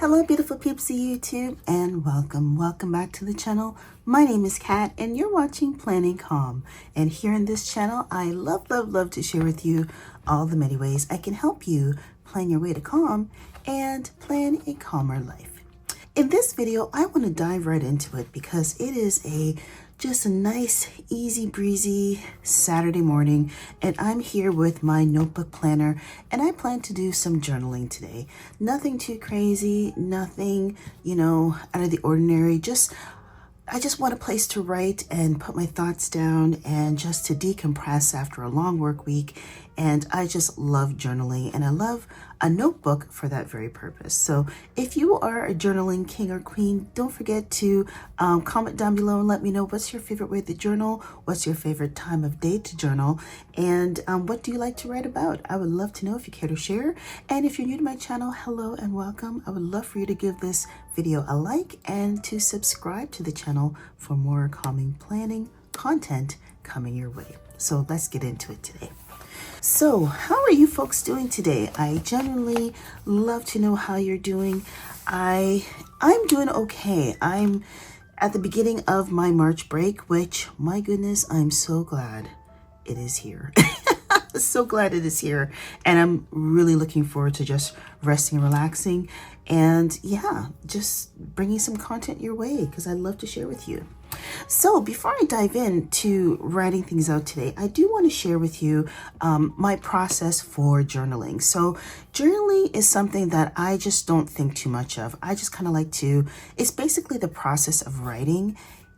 Hello beautiful peeps of YouTube and welcome back to the channel. My name is Kat and you're watching Planning Calm, and here in this channel I love to share with you all the many ways I can help you plan your way to calm and plan a calmer life. In this video I want to dive right into it because it is just a nice, easy breezy Saturday morning, and I'm here with my notebook planner, and I plan to do some journaling today. Nothing too crazy, nothing, out of the ordinary. I just want a place to write and put my thoughts down and just to decompress after a long work week. And I just love journaling, and I love a notebook for that very purpose. So if you are a journaling king or queen, don't forget to comment down below and let me know what's your favorite way to journal, what's your favorite time of day to journal, and what do you like to write about? I would love to know if you care to share. And if you're new to my channel, hello and welcome. I would love for you to give this video a like and to subscribe to the channel for more calming planning content coming your way. So let's get into it today. So how are you folks doing today? I genuinely love to know how you're doing. I'm doing okay. I'm at the beginning of my March break, which, my goodness, I'm so glad it is here. So glad it is here, and I'm really looking forward to just resting and relaxing, and yeah, just bringing some content your way because I love to share with you. So before I dive into writing things out today, I do want to share with you my process for journaling. So journaling is something that I just don't think too much of. I just kind of like to, it's basically the process of writing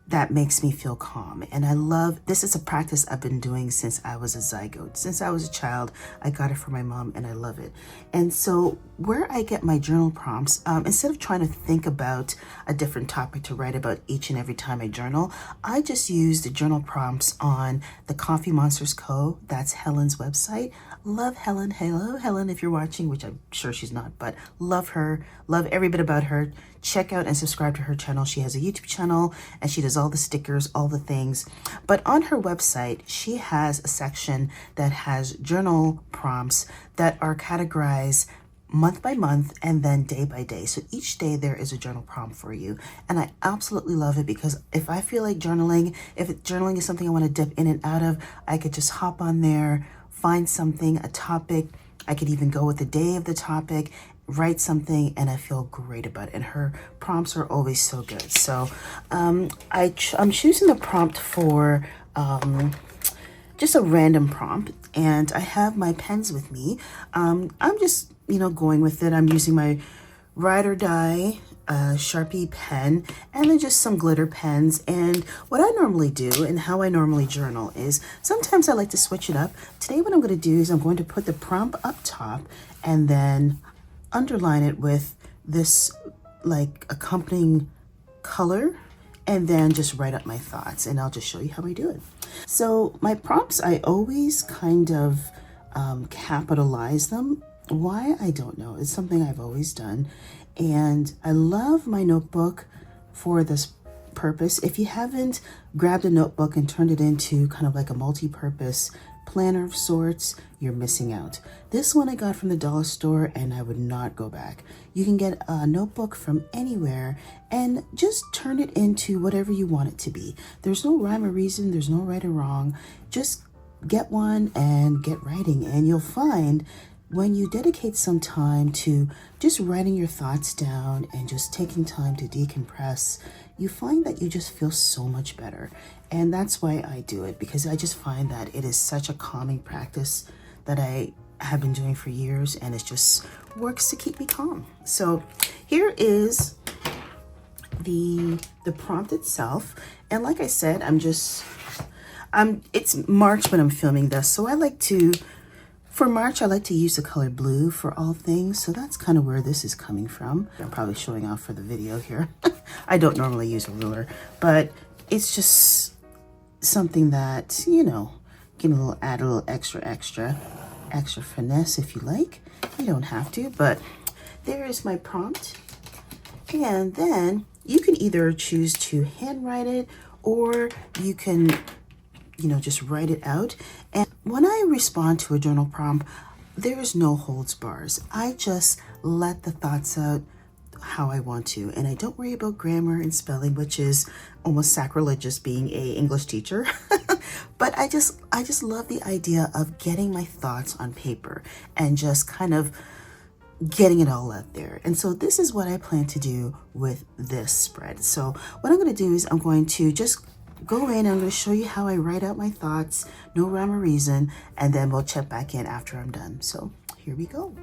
that makes me feel calm. And I love, this is a practice I've been doing since I was a zygote. Since I was a child, I got it from my mom and I love it. And so where I get my journal prompts, instead of trying to think about a different topic to write about each and every time I journal, I just use the journal prompts on the Coffee Monsters Co. That's Helen's website. Love Helen. Hello, Helen, if you're watching, which I'm sure she's not, but love her, love every bit about her. Check out and subscribe to her channel. She has a YouTube channel and she does all the stickers, all the things. But on her website, she has a section that has journal prompts that are categorized month by month and then day by day. So each day there is a journal prompt for you. And I absolutely love it because if I feel like journaling, journaling is something I want to dip in and out of, I could just hop on there, find something, a topic. I could even go with the day of the topic, write something, and I feel great about it. And her prompts are always so good. So I'm choosing the prompt for just a random prompt, and I have my pens with me. I'm just, going with it. I'm using my Ride or Die Sharpie pen, and then just some glitter pens. And what I normally do and how I normally journal is sometimes I like to switch it up. Today what I'm going to do is I'm going to put the prompt up top and then underline it with this like accompanying color, and then just write up my thoughts, and I'll just show you how I do it. So my prompts, I always kind of capitalize them. Why? I don't know. It's something I've always done. And I love my notebook for this purpose. If you haven't grabbed a notebook and turned it into kind of like a multi-purpose planner of sorts, you're missing out. This one I got from the dollar store and I would not go back. You can get a notebook from anywhere and just turn it into whatever you want it to be. There's no rhyme or reason, there's no right or wrong. Just get one and get writing, and you'll find when you dedicate some time to just writing your thoughts down and just taking time to decompress, you find that you just feel so much better. And that's why I do it, because I just find that it is such a calming practice that I have been doing for years, and it just works to keep me calm. So here is the prompt itself. And like I said, it's March when I'm filming this, so for March, I like to use the color blue for all things. So that's kind of where this is coming from. I'm probably showing off for the video here. I don't normally use a ruler, but it's just something that, add a little extra finesse if you like. You don't have to, but there is my prompt. And then you can either choose to handwrite it, or you can just write it out. And when I respond to a journal prompt, there is no holds bars. I just let the thoughts out how I want to, and I don't worry about grammar and spelling, which is almost sacrilegious being a English teacher. But I just love the idea of getting my thoughts on paper and just kind of getting it all out there. And so this is what I plan to do with this spread. So what I'm going to do is I'm going to just go in and I'm going to show you how I write out my thoughts, no rhyme or reason, and then we'll check back in after I'm done. So here we go.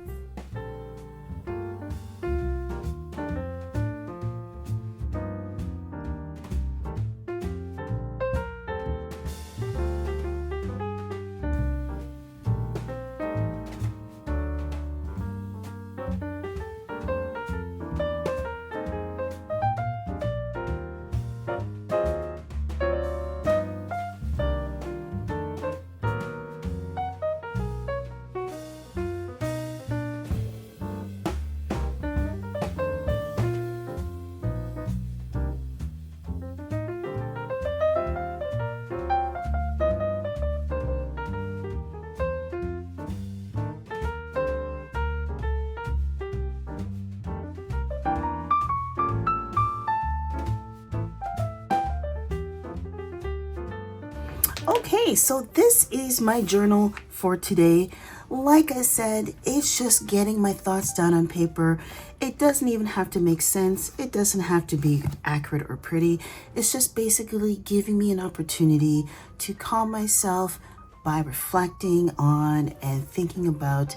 Okay, so this is my journal for today. Like I said, it's just getting my thoughts down on paper. It doesn't even have to make sense. It doesn't have to be accurate or pretty. It's just basically giving me an opportunity to calm myself by reflecting on and thinking about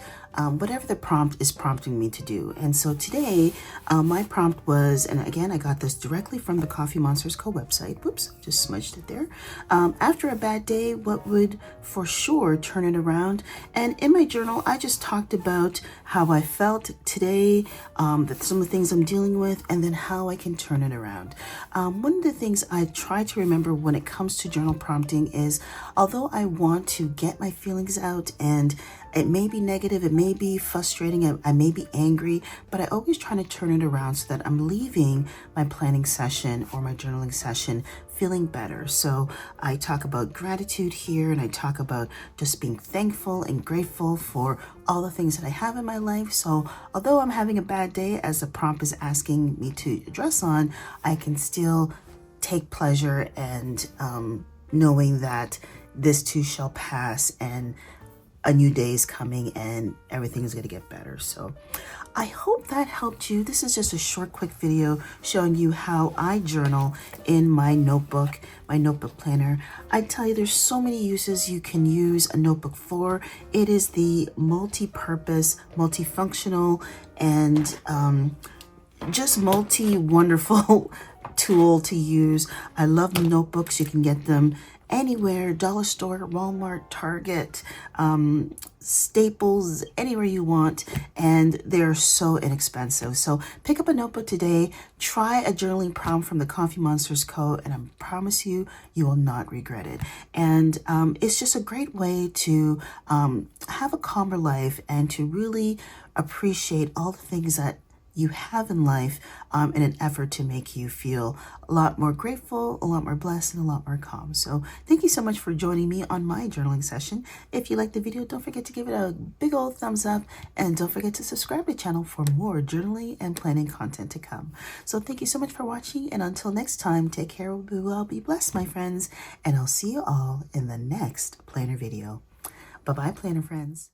whatever the prompt is prompting me to do. And so today, my prompt was, and again, I got this directly from the Coffee Monsters Co. website. Whoops, just smudged it there. After a bad day, what would for sure turn it around? And in my journal, I just talked about how I felt today, that some of the things I'm dealing with, and then how I can turn it around. One of the things I try to remember when it comes to journal prompting is, although I want to get my feelings out, and it may be negative, it may be frustrating, I may be angry, but I always try to turn it around so that I'm leaving my planning session or my journaling session feeling better. So I talk about gratitude here, and I talk about just being thankful and grateful for all the things that I have in my life. So although I'm having a bad day, as the prompt is asking me to address on, I can still take pleasure and knowing that this too shall pass, and a new day is coming and everything is going to get better. So I hope that helped you. This is just a short, quick video showing you how I journal in my notebook planner. I tell you, there's so many uses you can use a notebook for. It is the multi-purpose, multifunctional, and just multi-wonderful tool to use. I love notebooks. You can get them anywhere, dollar store, Walmart, Target, Staples, anywhere you want, and they're so inexpensive. So pick up a notebook today, try a journaling prompt from the Coffee Monsters Co., and I promise you, you will not regret it. And it's just a great way to have a calmer life and to really appreciate all the things that you have in life in an effort to make you feel a lot more grateful, a lot more blessed, and a lot more calm. So thank you so much for joining me on my journaling session. If you liked the video, don't forget to give it a big old thumbs up, and don't forget to subscribe to the channel for more journaling and planning content to come. So thank you so much for watching, and until next time, take care, be well, be blessed, my friends, and I'll see you all in the next planner video. Bye-bye, planner friends.